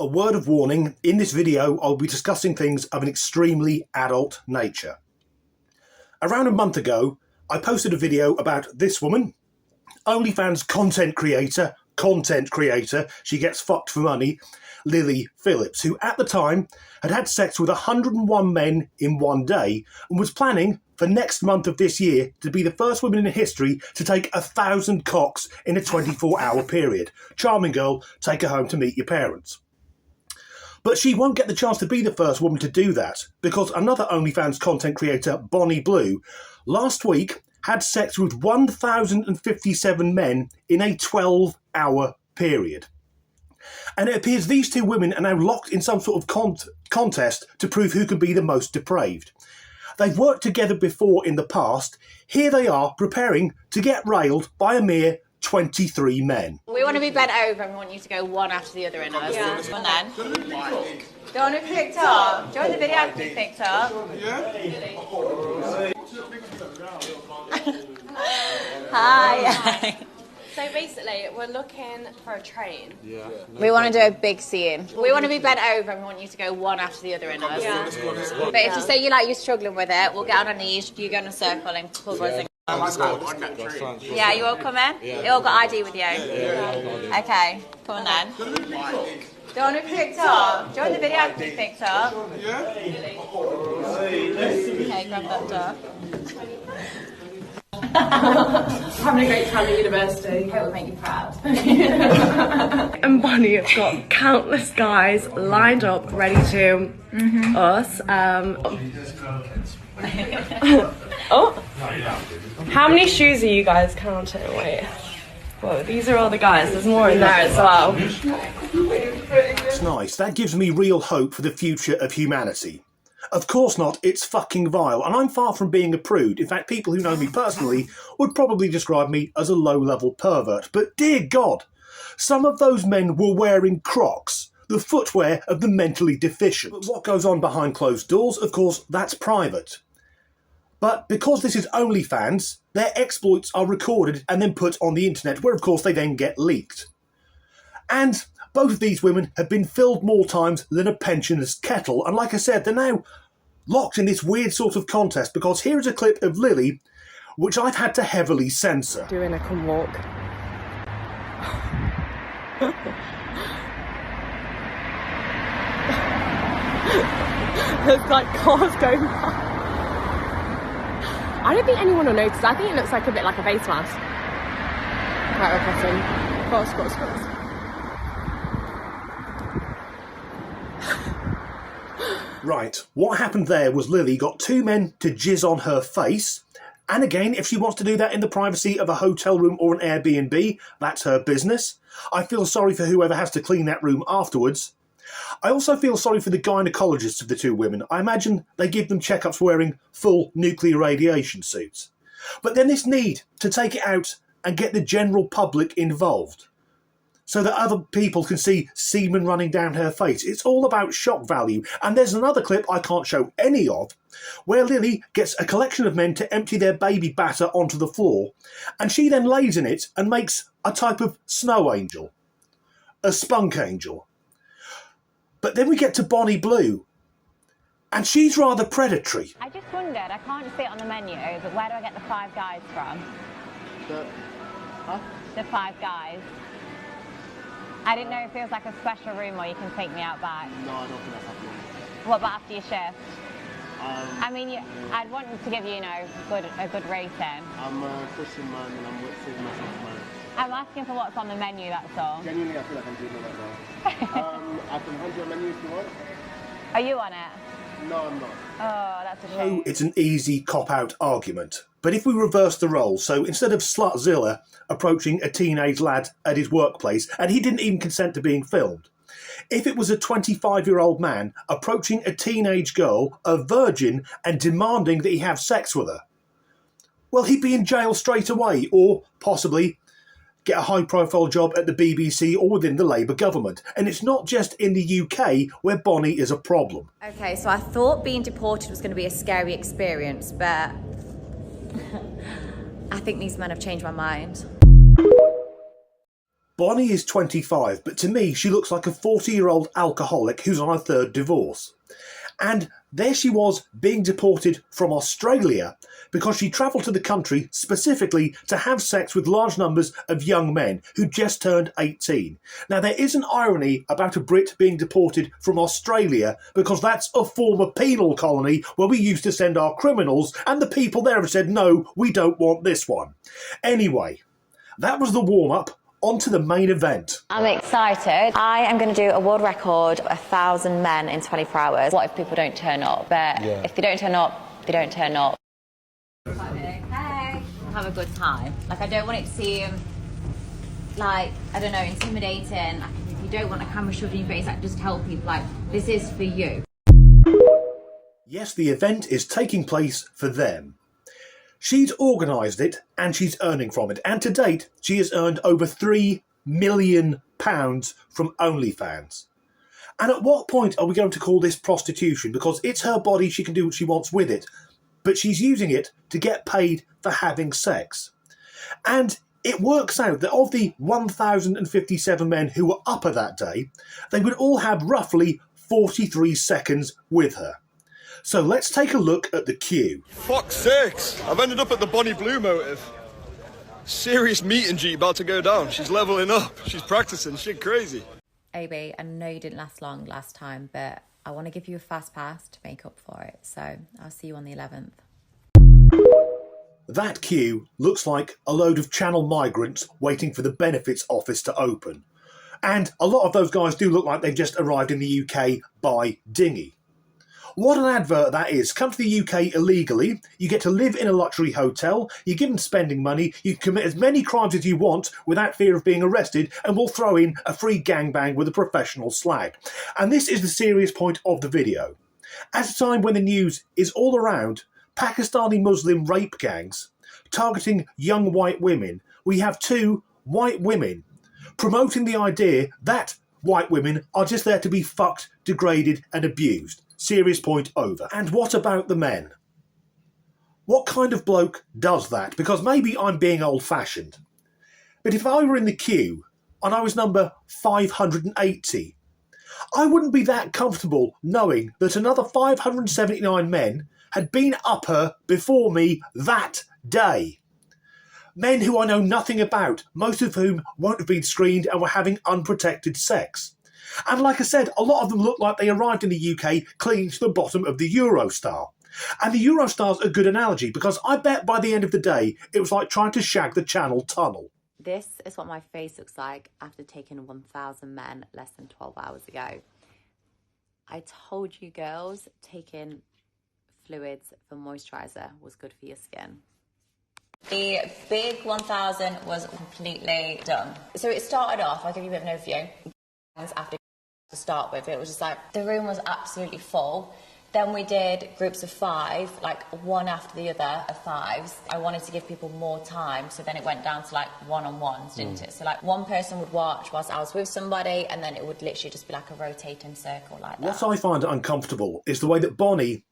A word of warning, in this video I'll be discussing things of an extremely adult nature. Around a month ago, I posted a video about this woman, Onlyfans content creator, she gets fucked for money, Lily Phillips, who at the time had had sex with 101 men in one day and was planning for next month of this year to be the first woman in history to take 1,000 cocks in a 24-hour period. Charming girl, take her home to meet your parents. But she won't get the chance to be the first woman to do that because another OnlyFans content creator, Bonnie Blue, last week had sex with 1,057 men in a 12-hour period. And it appears these two women are now locked in some sort of contest to prove who can be the most depraved. They've worked together before in the past. Here they are preparing to get railed by a mere 23 men. We want to be bent over and we want you to go one after the other in us. Yeah. And then go on and picked up. Join the video and be picked up. Hi. So basically, we're looking for a train. Yeah. We want to do a big scene. We want to be bent over and we want you to go one after the other in us. Yeah. But if you say you're struggling with it, we'll get on our knees, you go in a circle and pull us in. Yeah, you all come in? Yeah. You all got ID with you? Yeah. Okay, come on then. Go on and picked up. Join the video and be picked up. Yeah. Okay, grab that door. Having a great time at university. Hope will make you proud. And Bonnie have got countless guys lined up, ready to us. Oh, how many shoes are you guys counting? Wait, whoa, these are all the guys. There's more in there as well. It's nice. That gives me real hope for the future of humanity. Of course not, it's fucking vile, and I'm far from being a prude. In fact, people who know me personally would probably describe me as a low-level pervert. But dear God, some of those men were wearing Crocs, the footwear of the mentally deficient. But what goes on behind closed doors, of course, that's private. But because this is OnlyFans, their exploits are recorded and then put on the internet, where of course they then get leaked. And both of these women have been filled more times than a pensioner's kettle, and like I said, they're now locked in this weird sort of contest, because here is a clip of Lily, which I've had to heavily censor. Doing a come walk. There's like cars going by. I don't think anyone will notice. I think it looks like a bit like a face mask. Right, we're crossing. Cross. Right, what happened there was Lily got two men to jizz on her face, and again, if she wants to do that in the privacy of a hotel room or an Airbnb, that's her business. I feel sorry for whoever has to clean that room afterwards. I also feel sorry for the gynecologists of the two women. I imagine they give them checkups wearing full nuclear radiation suits. But then this need to take it out and get the general public involved, so that other people can see semen running down her face. It's all about shock value. And there's another clip I can't show any of, where Lily gets a collection of men to empty their baby batter onto the floor, and she then lays in it and makes a type of snow angel, a spunk angel. But then we get to Bonnie Blue, and she's rather predatory. I just wondered, I can't see it on the menu, but where do I get the 5 guys from? The 5 guys. I didn't know if there was like a special room where you can take me out back. No, I don't think that's happening. What about after your shift? I mean, I'd want to give you, a good rating. I'm a Christian man and I'm saving myself tomorrow. I'm asking for what's on the menu, that's all. Genuinely, I feel like I'm doing it right now. I can hand you a menu if you want. Are you on it? No, I'm not. Oh, that's a shame. Oh, it's an easy cop-out argument. But if we reverse the roles, so instead of Slutzilla approaching a teenage lad at his workplace, and he didn't even consent to being filmed, if it was a 25-year-old man approaching a teenage girl, a virgin, and demanding that he have sex with her, well, he'd be in jail straight away, or possibly get a high-profile job at the BBC or within the Labour government. And it's not just in the UK where Bonnie is a problem. Okay, so I thought being deported was going to be a scary experience, but I think these men have changed my mind. Bonnie is 25, but to me she looks like a 40-year-old alcoholic who's on her third divorce. And there she was being deported from Australia because she travelled to the country specifically to have sex with large numbers of young men who just turned 18. Now there is an irony about a Brit being deported from Australia because that's a former penal colony where we used to send our criminals, and the people there have said no, we don't want this one. Anyway, that was the warm-up. On to the main event. I'm excited. I am going to do a world record of 1,000 men in 24 hours. What if people don't turn up? But if they don't turn up, they don't turn up. Hey, have a good time. Like, I don't want it to seem like, I don't know, intimidating. Like, if you don't want a camera shoved in your face, like, just tell people, like, this is for you. Yes, the event is taking place for them. She's organised it and she's earning from it. And to date, she has earned over £3 million from Onlyfans. And at what point are we going to call this prostitution? Because it's her body, she can do what she wants with it. But she's using it to get paid for having sex. And it works out that of the 1,057 men who were up her that day, they would all have roughly 43 seconds with her. So let's take a look at the queue. Fuck's sakes, I've ended up at the Bonnie Blue motive. Serious meet and G about to go down. She's leveling up, she's practicing, shit crazy. AB, I know you didn't last long last time, but I want to give you a fast pass to make up for it. So I'll see you on the 11th. That queue looks like a load of channel migrants waiting for the benefits office to open. And a lot of those guys do look like they've just arrived in the UK by dinghy. What an advert that is. Come to the UK illegally, you get to live in a luxury hotel, you're given spending money, you can commit as many crimes as you want without fear of being arrested, and we'll throw in a free gangbang with a professional slag. And this is the serious point of the video. At a time when the news is all around Pakistani Muslim rape gangs targeting young white women, we have two white women promoting the idea that white women are just there to be fucked, degraded and abused. Serious point over. And what about the men? What kind of bloke does that? Because maybe I'm being old-fashioned. But if I were in the queue and I was number 580, I wouldn't be that comfortable knowing that another 579 men had been up her before me that day. Men who I know nothing about, most of whom won't have been screened and were having unprotected sex. And like I said, a lot of them look like they arrived in the UK clinging to the bottom of the Eurostar. And the Eurostar's a good analogy because I bet by the end of the day it was like trying to shag the Channel Tunnel. This is what my face looks like after taking 1,000 men less than 12 hours ago. I told you girls, taking fluids for moisturiser was good for your skin. The big 1,000 was completely done. So it started off, I'll give you a bit of an overview. After to start with, it was just like the room was absolutely full. Then we did groups of 5, like one after the other of 5s. I wanted to give people more time, so then it went down to like one-on-ones, didn't it? So like one person would watch whilst I was with somebody, and then it would literally just be like a rotating circle like that. What I find uncomfortable is the way that Bonnie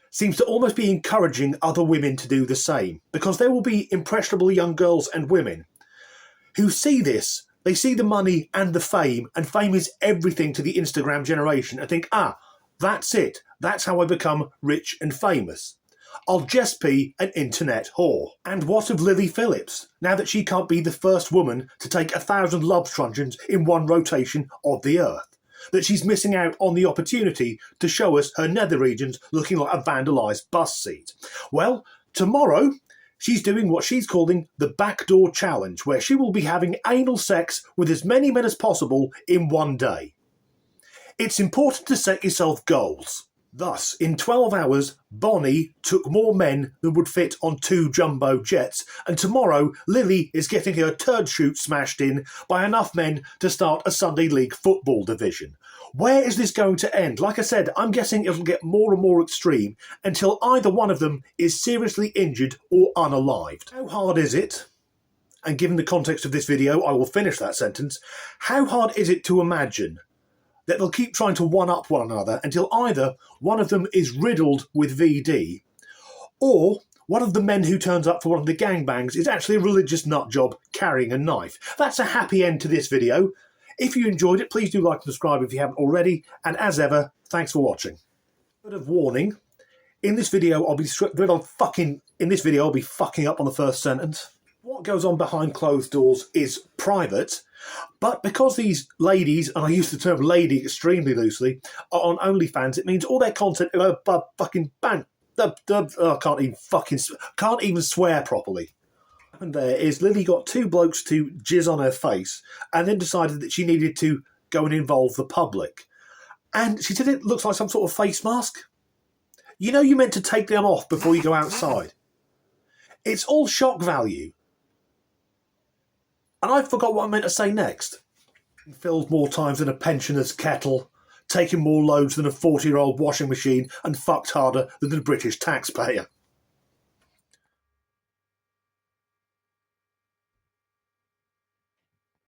seems to almost be encouraging other women to do the same, because there will be impressionable young girls and women who see this. They see the money and the fame, and fame is everything to the Instagram generation, and think, that's it. That's how I become rich and famous. I'll just be an internet whore. And what of Lily Phillips, now that she can't be the first woman to take 1,000 love truncheons in one rotation of the Earth? That she's missing out on the opportunity to show us her nether regions looking like a vandalised bus seat. Well, tomorrow she's doing what she's calling the backdoor challenge, where she will be having anal sex with as many men as possible in one day. It's important to set yourself goals. Thus, in 12 hours, Bonnie took more men than would fit on 2 jumbo jets, and tomorrow Lily is getting her turd chute smashed in by enough men to start a Sunday League football division. Where is this going to end? Like I said, I'm guessing it'll get more and more extreme until either one of them is seriously injured or unalived. How hard is it? And given the context of this video, I will finish that sentence. How hard is it to imagine that they'll keep trying to one-up one another until either one of them is riddled with VD, or one of the men who turns up for one of the gangbangs is actually a religious nutjob carrying a knife. That's a happy end to this video. If you enjoyed it, please do like and subscribe if you haven't already. And as ever, thanks for watching. Word of warning, in this video I'll be fucking up on the first sentence. What goes on behind closed doors is private, but because these ladies, and I use the term lady extremely loosely, are on OnlyFans, it means all their content fucking banned. I can't even swear properly. What happened there is Lily got two blokes to jizz on her face and then decided that she needed to go and involve the public. And she said it looks like some sort of face mask. You know you're meant to take them off before you go outside. It's all shock value. And I forgot what I meant to say next. Filled more times than a pensioner's kettle, taken more loads than a 40-year-old washing machine, and fucked harder than the British taxpayer.